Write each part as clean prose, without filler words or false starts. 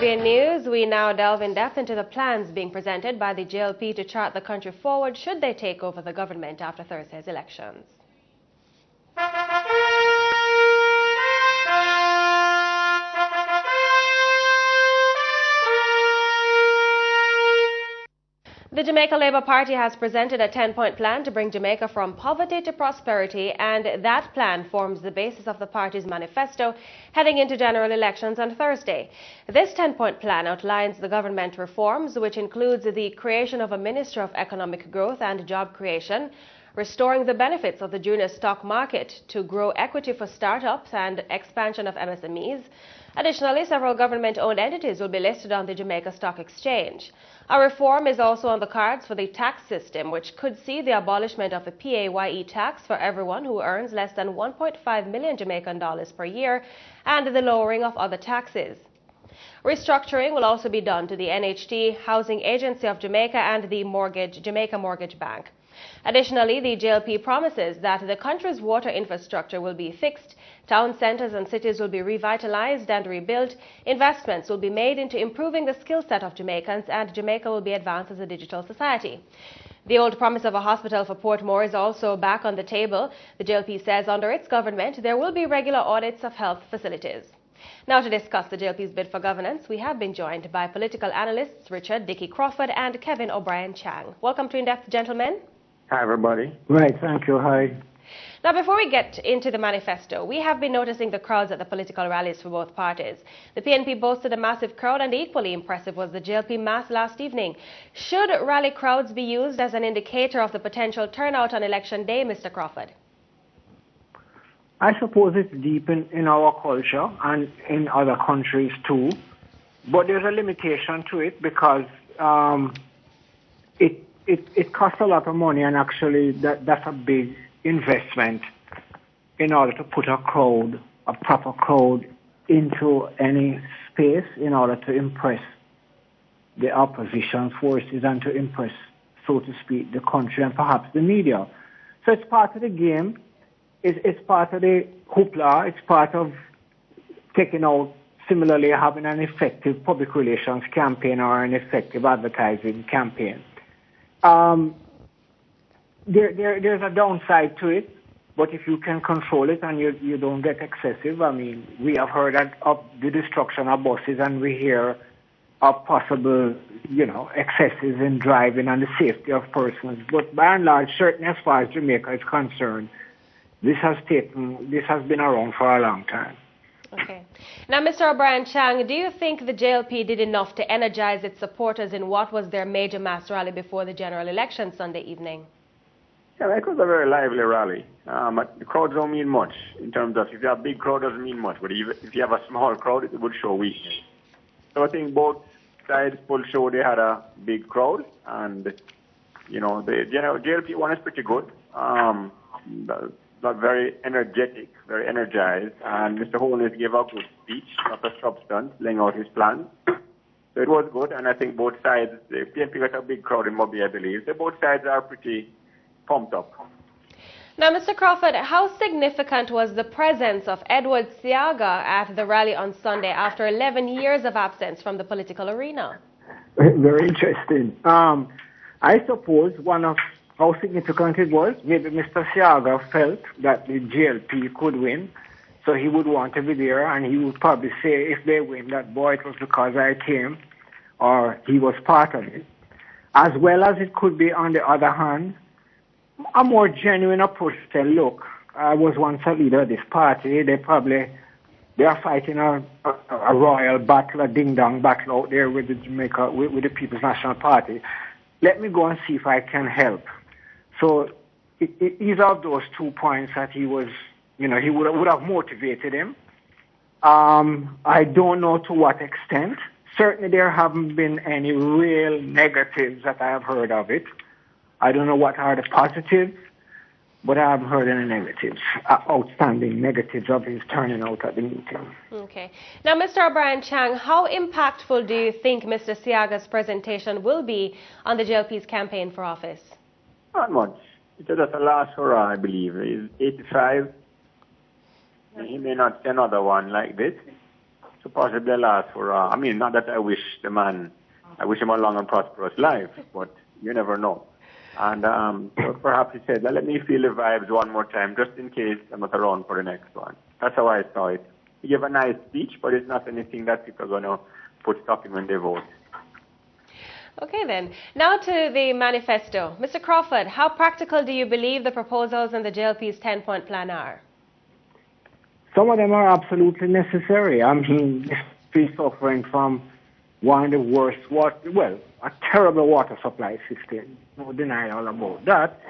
Caribbean news, we now delve in depth into the plans being presented by the JLP to chart the country forward should they take over the government after Thursday's elections. The Jamaica Labour Party has presented a 10-point plan to bring Jamaica from poverty to prosperity, and that plan forms the basis of the party's manifesto heading into general elections on Thursday. This 10-point plan outlines the government reforms, which includes the creation of a Minister of Economic Growth and Job Creation, restoring the benefits of the junior stock market to grow equity for startups and expansion of MSMEs. Additionally, several government-owned entities will be listed on the Jamaica Stock Exchange. A reform is also on the cards for the tax system, which could see the abolishment of the PAYE tax for everyone who earns less than 1.5 million Jamaican dollars per year and the lowering of other taxes. Restructuring will also be done to the NHT, Housing Agency of Jamaica, and the Jamaica Mortgage Bank. Additionally, the JLP promises that the country's water infrastructure will be fixed, town centers and cities will be revitalized and rebuilt, investments will be made into improving the skill set of Jamaicans, and Jamaica will be advanced as a digital society. The old promise of a hospital for Portmore is also back on the table. The JLP says under its government there will be regular audits of health facilities. Now, to discuss the JLP's bid for governance, we have been joined by political analysts Richard Dickey Crawford and Kevin O'Brien Chang. Welcome to Indepth, gentlemen. Hi, everybody. Right, thank you. Hi. Now, before we get into the manifesto, we have been noticing the crowds at the political rallies for both parties. The PNP boasted a massive crowd, and equally impressive was the JLP mass last evening. Should rally crowds be used as an indicator of the potential turnout on election day, Mr. Crawford? I suppose it's deep in our culture and in other countries too, but there's a limitation to it because it costs a lot of money, and actually that's a big investment in order to put a proper crowd into any space in order to impress the opposition forces and to impress, so to speak, the country and perhaps the media. So it's part of the game, it's part of the hoopla, it's part of taking out, similarly having an effective public relations campaign or an effective advertising campaign. There's a downside to it, but if you can control it and you don't get excessive, I mean, we have heard of the destruction of buses, and we hear of possible, excesses in driving and the safety of persons. But by and large, certainly as far as Jamaica is concerned, this has been around for a long time. Okay. Now, Mr. O'Brien Chang, do you think the JLP did enough to energize its supporters in what was their major mass rally before the general election Sunday evening? Yeah, it was a very lively rally. The crowds don't mean much in terms of if you have a big crowd, it doesn't mean much. But if you have a small crowd, it would show weakness. So I think both sides will show they had a big crowd, and the JLP one is pretty good. Not very energetic, very energized, and Mr. Holness gave a good speech, not a substance, laying out his plan. So it was good, and I think both sides, the PNP got a big crowd in Mobile, I believe. So both sides are pretty pumped up. Now, Mr. Crawford, how significant was the presence of Edward Seaga at the rally on Sunday after 11 years of absence from the political arena? Very interesting. I suppose one of how significant it was, maybe Mr. Seaga felt that the JLP could win, so he would want to be there, and he would probably say, if they win, that, boy, it was because I came, or he was part of it. As well as it could be, on the other hand, a more genuine approach to say, look, I was once a leader of this party, they are fighting a royal battle, a ding-dong battle out there with with the People's National Party. Let me go and see if I can help. So either of those 2 points that he was, he would have motivated him. I don't know to what extent. Certainly there haven't been any real negatives that I have heard of it. I don't know what are the positives, but I haven't heard any negatives, outstanding negatives of his turning out at the meeting. Okay. Now, Mr. O'Brien Chang, how impactful do you think Mr. Seaga's presentation will be on the JLP's campaign for office? Not much. It's just a last hurrah, I believe. He's 85. He may not see another one like this. to possibly last for, I mean, not that I wish him a long and prosperous life, but you never know. And so perhaps he said, let me feel the vibes one more time, just in case I'm not around for the next one. That's how I saw it. He gave a nice speech, but it's not anything that people are going to put stock in when they vote. Okay then. Now to the manifesto. Mr. Crawford, how practical do you believe the proposals in the JLP's 10-point plan are? Some of them are absolutely necessary. I mean, we're suffering from one of the worst a terrible water supply system. No denial about that.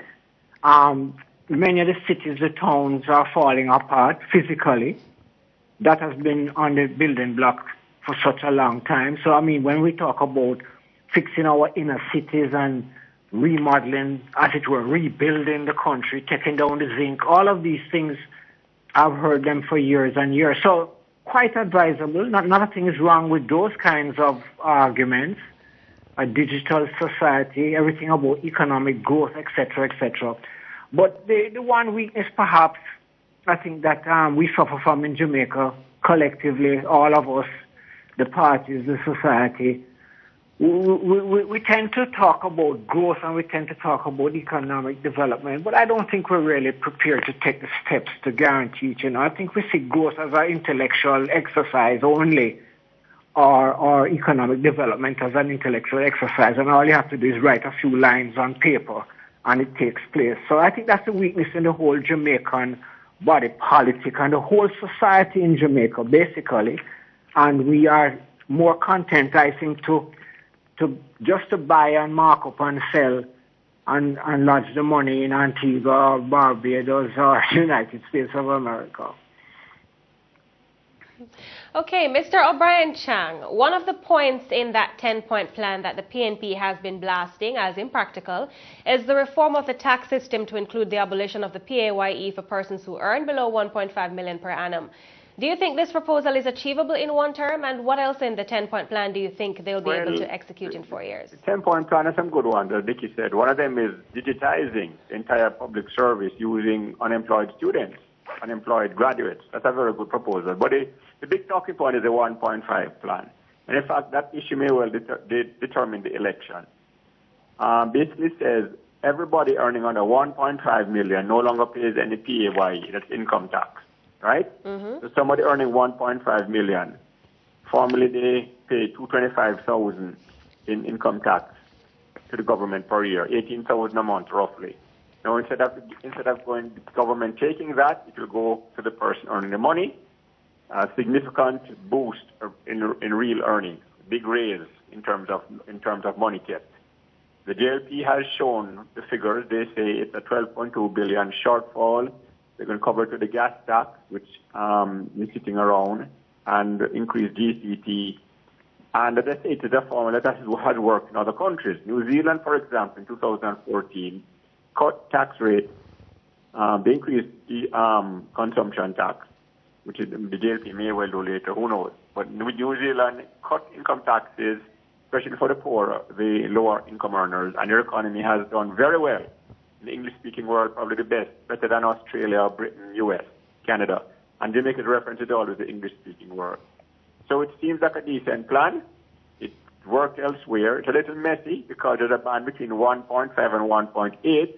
Many of the cities, the towns are falling apart physically. That has been on the building block for such a long time. So, I mean, when we talk about fixing our inner cities and remodeling, as it were, rebuilding the country, taking down the zinc, all of these things, I've heard them for years and years. So quite advisable. Nothing is wrong with those kinds of arguments. A digital society, everything about economic growth, etc., etc. But the one weakness, perhaps, I think that we suffer from in Jamaica, collectively, all of us, the parties, the society, we tend to talk about growth and we tend to talk about economic development, but I don't think we're really prepared to take the steps to guarantee it. I think we see growth as an intellectual exercise only, or economic development as an intellectual exercise, and all you have to do is write a few lines on paper and it takes place. So I think that's the weakness in the whole Jamaican body politic and the whole society in Jamaica, basically. And we are more content, I think, to buy and mark up and sell and lodge the money in Antigua or Barbados or United States of America. Okay, Mr. O'Brien Chang, one of the points in that 10-point plan that the PNP has been blasting as impractical is the reform of the tax system to include the abolition of the PAYE for persons who earn below 1.5 million per annum. Do you think this proposal is achievable in one term, and what else in the 10-point plan do you think they'll be able to execute in 4 years? The 10-point plan has some good ones, as Dickie said. One of them is digitizing the entire public service using unemployed students, unemployed graduates. That's a very good proposal. But the big talking point is the 1.5 plan. And in fact, that issue may well determine the election. Basically says everybody earning under 1.5 million no longer pays any PAYE, that's income tax. Right? Mm-hmm. So somebody earning 1.5 million, formerly they pay $225,000 in income tax to the government per year, $18,000 a month roughly. Now instead of going the government taking that, it will go to the person earning the money. A significant boost in real earnings, big raise in terms of money kept. The JLP has shown the figures. They say it's a 12.2 billion shortfall. They're going to cover to the gas tax, which is sitting around, and increase GCT. And as I say, it's a formula that has worked in other countries. New Zealand, for example, in 2014, cut tax rates. They increased the consumption tax, which is the JLP may well do later, who knows. But New Zealand cut income taxes, especially for the poor, the lower income earners, and their economy has done very well. In the English-speaking world, probably the best, better than Australia, Britain, US, Canada. And Jamaica's reference is always the English-speaking world. So it seems like a decent plan. It worked elsewhere. It's a little messy because there's a band between 1.5 and 1.8,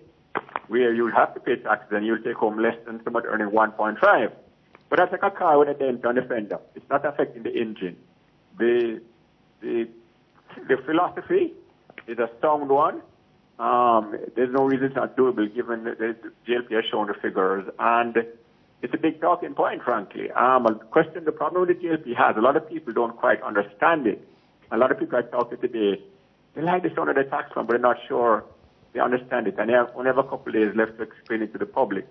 where you'll have to pay taxes and you'll take home less than somebody earning 1.5. But that's like a car with a dent on the fender. It's not affecting the engine. The philosophy is a sound one. There's no reason it's not doable given that the JLP has shown the figures, and it's a big talking point, frankly. I'll question the problem the JLP has. A lot of people don't quite understand it. A lot of people I talk to today, they like the sound of the tax plan, but they're not sure they understand it, and they only have a couple of days left to explain it to the public.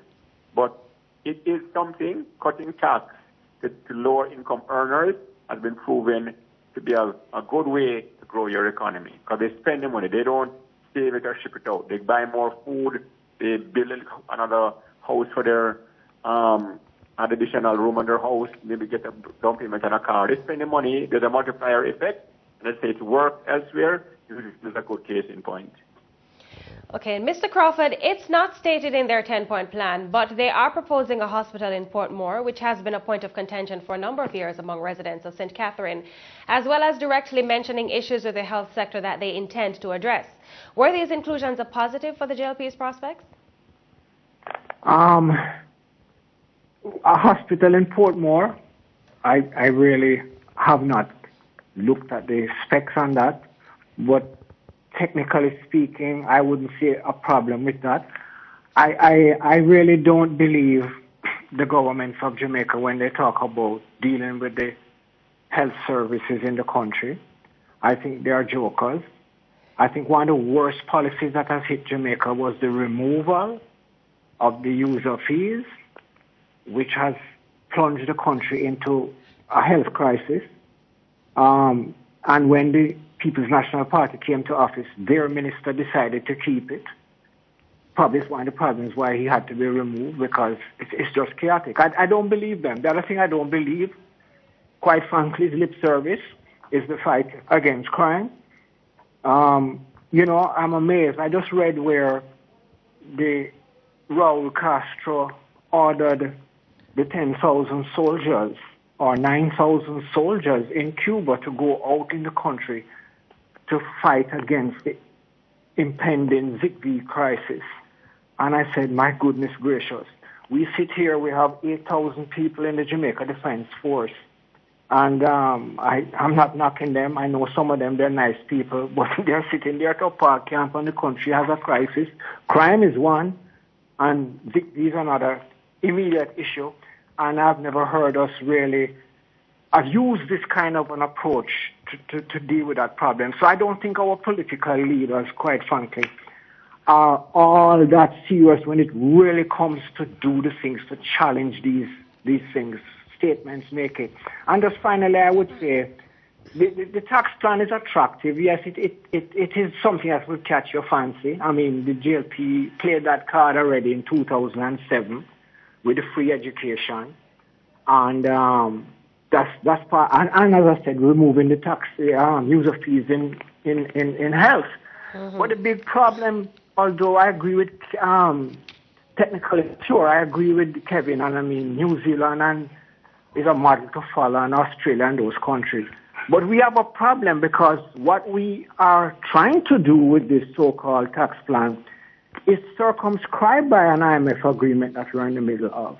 But it is something. Cutting tax to lower income earners has been proven to be a good way to grow your economy, because they spend the money. They don't save it or ship it out. They buy more food. They build another house for their an additional room in their house. Maybe get a down payment on a car. They spend the money. There's a multiplier effect. And let's say it works elsewhere. This is a good case in point. Okay, Mr. Crawford, it's not stated in their 10-point plan, but they are proposing a hospital in Portmore, which has been a point of contention for a number of years among residents of St. Catherine, as well as directly mentioning issues with the health sector that they intend to address. Were these inclusions a positive for the JLP's prospects? A hospital in Portmore, I really have not looked at the specs on that, but technically speaking, I wouldn't see a problem with that. I really don't believe the governments of Jamaica when they talk about dealing with the health services in the country. I think they are jokers. I think one of the worst policies that has hit Jamaica was the removal of the user fees, which has plunged the country into a health crisis. And when the People's National Party came to office, their minister decided to keep it. Probably it's one of the problems why he had to be removed, because it's just chaotic. I don't believe them. The other thing I don't believe, quite frankly, is lip service, is the fight against crime. You know, I'm amazed. I just read where the Raul Castro ordered the 10,000 soldiers or 9,000 soldiers in Cuba to go out in the country to fight against the impending Zigbee crisis. And I said, my goodness gracious, we sit here, we have 8,000 people in the Jamaica Defense Force. And I'm not knocking them. I know some of them, they're nice people, but they're sitting there at a park camp and the country has a crisis. Crime is one, and Zigbee is another immediate issue. And I've never heard us really use this kind of an approach to deal with that problem. So I don't think our political leaders, quite frankly, are all that serious when it really comes to do the things, to challenge these things, statements make it. And just finally, I would say the tax plan is attractive. Yes, it is something that will catch your fancy. I mean, the JLP played that card already in 2007 with the free education. And that's part, and as I said, removing the tax user fees in health. Mm-hmm. But the big problem, although I agree with technically, sure, I agree with Kevin, and I mean New Zealand is a model to follow, and Australia and those countries. But we have a problem because what we are trying to do with this so-called tax plan is circumscribed by an IMF agreement that we're in the middle of.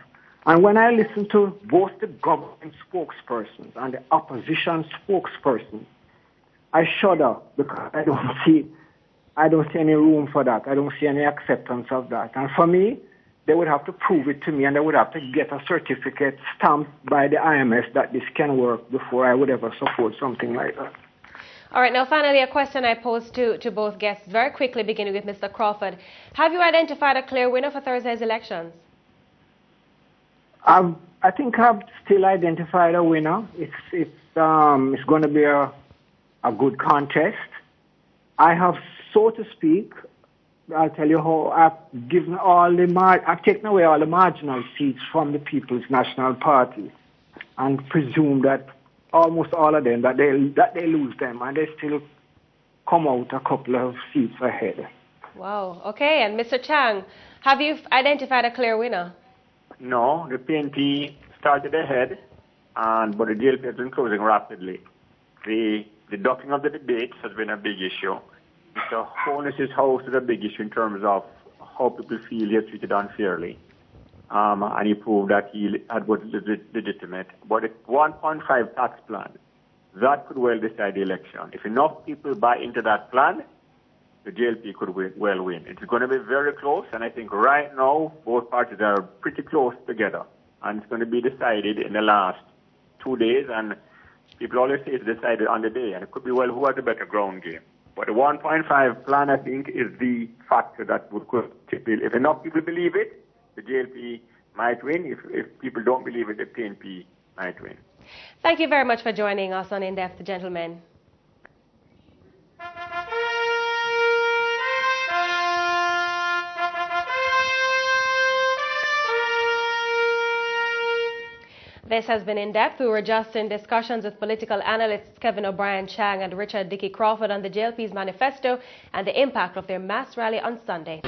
And when I listen to both the government spokespersons and the opposition spokespersons, I shudder because I don't see any room for that. I don't see any acceptance of that. And for me, they would have to prove it to me, and they would have to get a certificate stamped by the IMF that this can work before I would ever support something like that. All right, now finally a question I posed to both guests, very quickly beginning with Mr. Crawford. Have you identified a clear winner for Thursday's elections? I think I've still identified a winner. It's going to be a good contest. I have, so to speak, I'll tell you how I've taken away all the marginal seats from the People's National Party and presume that almost all of them, that they lose them, and they still come out a couple of seats ahead. Wow. Okay, and Mr. Chang, have you identified a clear winner? No, the PNP started ahead, but the JLP has been closing rapidly. The ducking of the debates has been a big issue. Mr. Honus' house is a big issue in terms of how people feel he is treated unfairly. And he proved that he was legitimate. But the 1.5 tax plan, that could well decide the election. If enough people buy into that plan, the JLP could well win. It's going to be very close, and I think right now both parties are pretty close together. And it's going to be decided in the last 2 days, and people always say it's decided on the day, and it could be, well, who has the better ground game. But the 1.5 plan, I think, is the factor that would tip it. If enough people believe it, the JLP might win. If people don't believe it, the PNP might win. Thank you very much for joining us on Indepth, gentlemen. This has been Indepth. We were just in discussions with political analysts Kevin O'Brien Chang and Richard Dickey Crawford on the JLP's manifesto and the impact of their mass rally on Sunday.